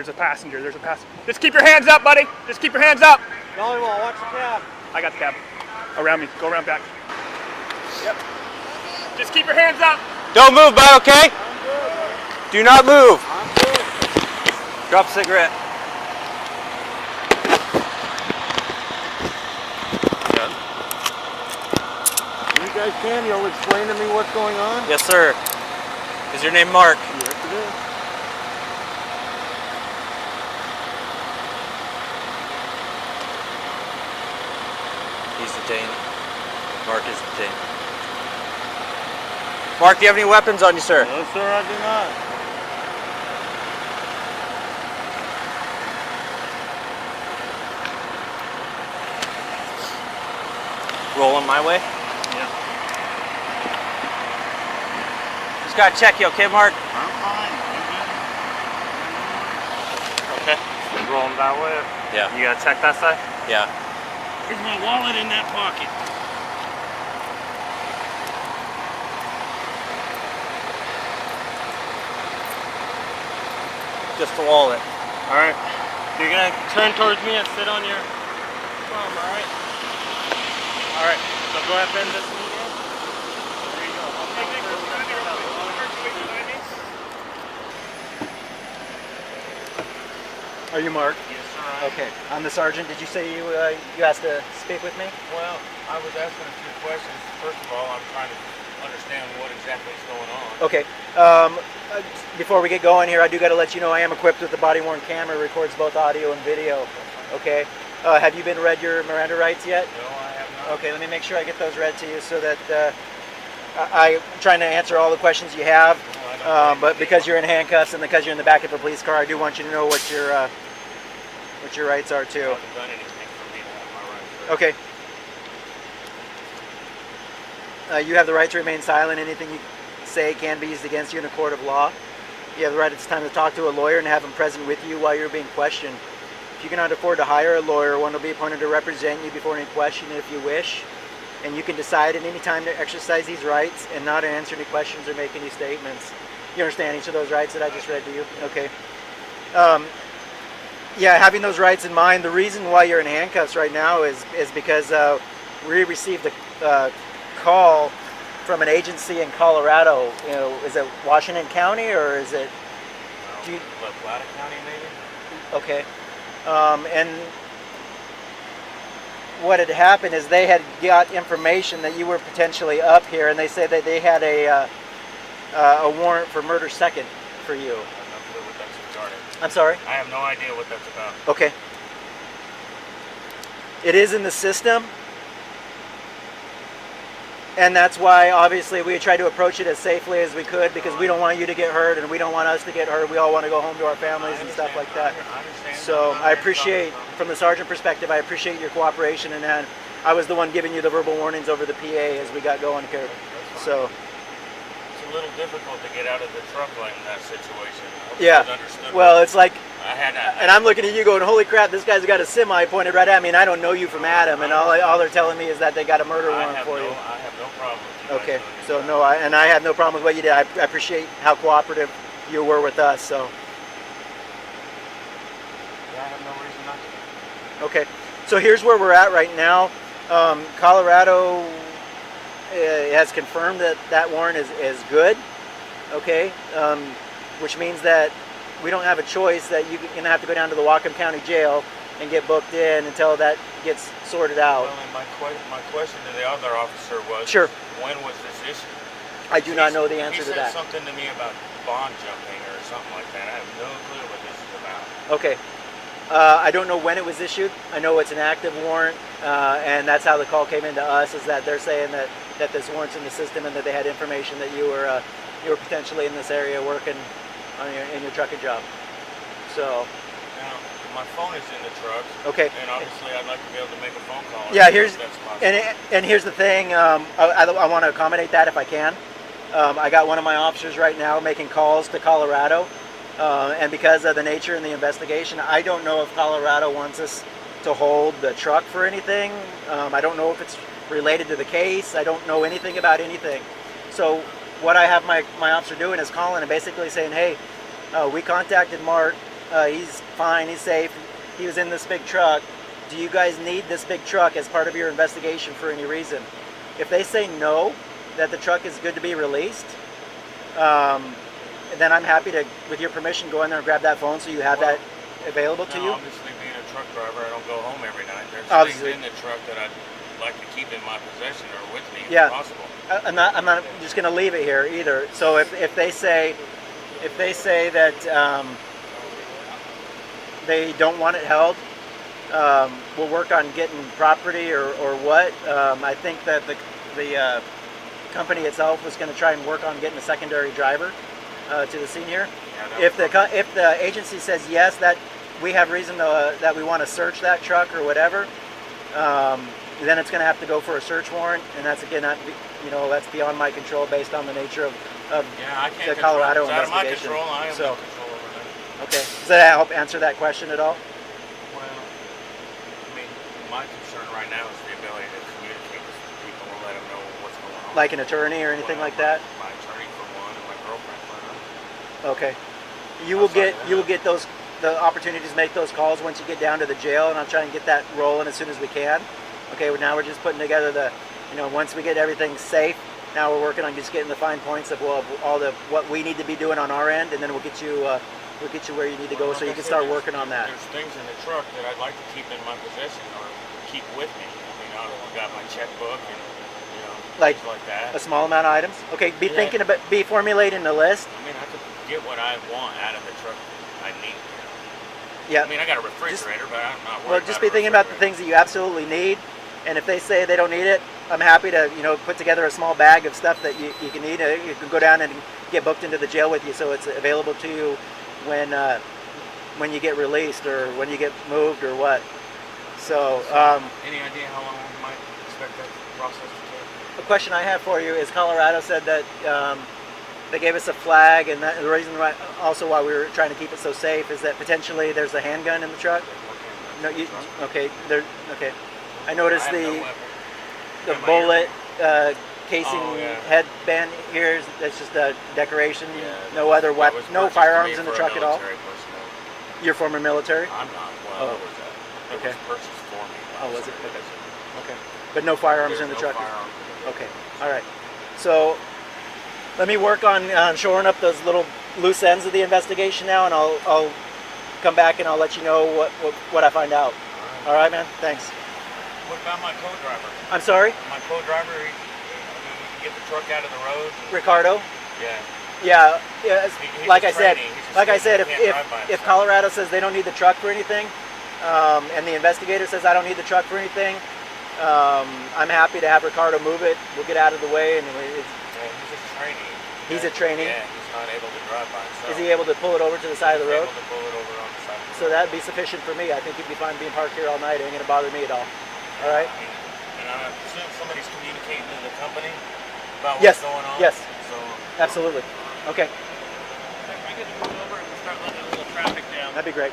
There's a passenger. There's a passenger. Just keep your hands up, buddy. Just keep your hands up. Dolly wall, watch the cab. I got the cab. Around me. Go around back. Yep. Just keep your hands up. Don't move, bud, okay? I'm good, buddy. Do not move. I'm good. Drop a cigarette. Good. You guys can, you'll explain to me what's going on? Yes, sir. Is your name Mark? Yes, it is. He's detained. Mark is detained. Mark, do you have any weapons on you, sir? No, sir, I do not. Rolling my way? Yeah. Just gotta check you, okay, Mark? I'm fine. Okay. Just rolling that way. Yeah. You gotta check that side? Yeah. Here's my wallet in that pocket. Just a wallet. Alright. You're gonna turn towards me and sit on your thumb, alright? Alright, so go ahead and bend this knee in. There you go. Are you Mark? Yes, sir, I am. Okay. I'm the sergeant. Did you say you asked to speak with me? Well, I was asking a few questions. First of all, I'm trying to understand what exactly is going on. Okay. Before we get going here, I do got to let you know I am equipped with the body-worn camera. It records both audio and video. Okay. Have you been read your Miranda rights yet? No, I have not. Okay. Let me make sure I get those read to you so that I'm trying to answer all the questions you have. But because you're in handcuffs and because you're in the back of a police car, I do want you to know what your rights are too. I haven't done anything for me to have my rights. Okay. You have the right to remain silent. Anything you say can be used against you in a court of law. You have the right at this time to talk to a lawyer and have him present with you while you're being questioned. If you cannot afford to hire a lawyer, one will be appointed to represent you before any question if you wish. And you can decide at any time to exercise these rights and not answer any questions or make any statements. You understand each of those rights that I just read to you? Okay. Yeah, having those rights in mind, the reason why you're in handcuffs right now is because we received a call from an agency in Colorado. You know, is it Washington County or is it? La Plata County, maybe? Okay. And what had happened is they had got information that you were potentially up here, and they said that they had a warrant for murder second for you. I have no clue what that's regarding. I'm sorry? I have no idea what that's about. Okay. It is in the system. And that's why, obviously, we try to approach it as safely as we could because we don't want you to get hurt and we don't want us to get hurt. We all want to go home to our families and stuff like that. I understand. So I appreciate, from the sergeant perspective, I appreciate your cooperation, and then I was the one giving you the verbal warnings over the PA as we got going here. So it's a little difficult to get out of the truck like in that situation. yeah, well, it's like, and I'm looking at you going, holy crap, this guy's got a semi pointed right at me, and I don't know you from Adam, and all they're telling me is that they got a murder warrant for you. I have no problem with you. Okay, so no, and I have no problem with what you did. I appreciate how cooperative you were with us. So. Yeah, I have no reason not to. Okay, so here's where we're at right now. Colorado has confirmed that that warrant is good. Okay, which means that we don't have a choice, that you're going to have to go down to the Whatcom County Jail and get booked in until that gets sorted out. Well, and my question to the other officer was, sure, when was this issued? I do not know the answer to that. He said something to me about bond jumping or something like that. I have no clue what this is about. Okay. I don't know when it was issued. I know it's an active warrant, and that's how the call came into us, is that they're saying that this warrant's in the system and that they had information that you were potentially in this area working on in your trucking job. So. Now, my phone is in the truck. Okay. And obviously, I'd like to be able to make a phone call. Yeah, and here's the thing. I want to accommodate that if I can. I got one of my officers right now making calls to Colorado, and because of the nature and the investigation, I don't know if Colorado wants us to hold the truck for anything. I don't know if it's related to the case. I don't know anything about anything. So what I have my officer doing is calling and basically saying, hey, we contacted Mark. he's fine, he's safe, he was in this big truck. Do you guys need this big truck as part of your investigation for any reason? If they say no, that the truck is good to be released, then I'm happy to, with your permission, go in there and grab that phone so you have that available to you. Obviously, being a truck driver, I don't go home every night. There's Obviously. things in the truck that I'd like to keep in my possession or with me Yeah. if possible. I'm not just going to leave it here either. So if they say that they don't want it held, we'll work on getting property or what. I think that the company itself was going to try and work on getting a secondary driver to the scene here. Yeah, If the agency says yes, that we have reason to, that we want to search that truck or whatever, then it's going to have to go for a search warrant, and that's again, that's beyond my control based on the nature of I can't the Colorado control. It's out of my investigation. control. I have So, no control over that. okay, does that help answer that question at all? Well, I mean, my concern right now is the ability to communicate with people and let them know what's going on. Like an attorney or anything like that? My attorney for one, and my girlfriend for another. Okay. You will get the opportunity to make those calls once you get down to the jail, and I'll try and get that rolling as soon as we can. Okay, well, now we're just putting together the, once we get everything safe, now we're working on just getting the fine points of what we need to be doing on our end, and then we'll get you where you need to go, so you can start working on that. There's things in the truck that I'd like to keep in my possession or keep with me. I mean, I've got my checkbook and Like things like that. a small amount of items. Okay, be formulating the list. I mean, I could get what I want out of the truck I need. Yeah. I mean, I got a refrigerator, but I'm not worried. Well, just be thinking about the things that you absolutely need, and if they say they don't need it, I'm happy to put together a small bag of stuff that you can need. You can go down and get booked into the jail with you, so it's available to you when you get released or when you get moved or what. So, any idea how long we might expect that process to take? the question I have for you is, Colorado said that they gave us a flag, and the reason why we were trying to keep it so safe is that potentially there's a handgun in the truck. No, okay. Okay. I noticed the bullet casing headband here. That's just a decoration. Yeah, no other weapon, no firearms in the for truck at all. personnel. You're former military. I'm not. Well, it was purchased for me. Oh, was it? Okay. But no firearms in the truck. Firearms. Okay. All right. So let me work on shoring up those little loose ends of the investigation now, and I'll come back and I'll let you know what I find out. All right, man. Thanks. What about my co-driver? I'm sorry? My co-driver, he can get the truck out of the road. Ricardo? Yeah. Yeah. He's like a I said, trainee. if Colorado says they don't need the truck for anything, and the investigator says I don't need the truck for anything, I'm happy to have Ricardo move it. We'll get out of the way, and he's a trainee. He's a trainee? Yeah, he's not able to drive by himself. Is he able to pull it over to the side of the road? He's able to pull it over on the side of the road. So that'd be sufficient for me. I think he'd be fine being parked here all night. It ain't gonna bother me at all. All right? And I assume somebody's communicating to the company about Yes. what's going on? Yes. So, Absolutely. Okay. I get to move over and start letting a little traffic down. That'd be great.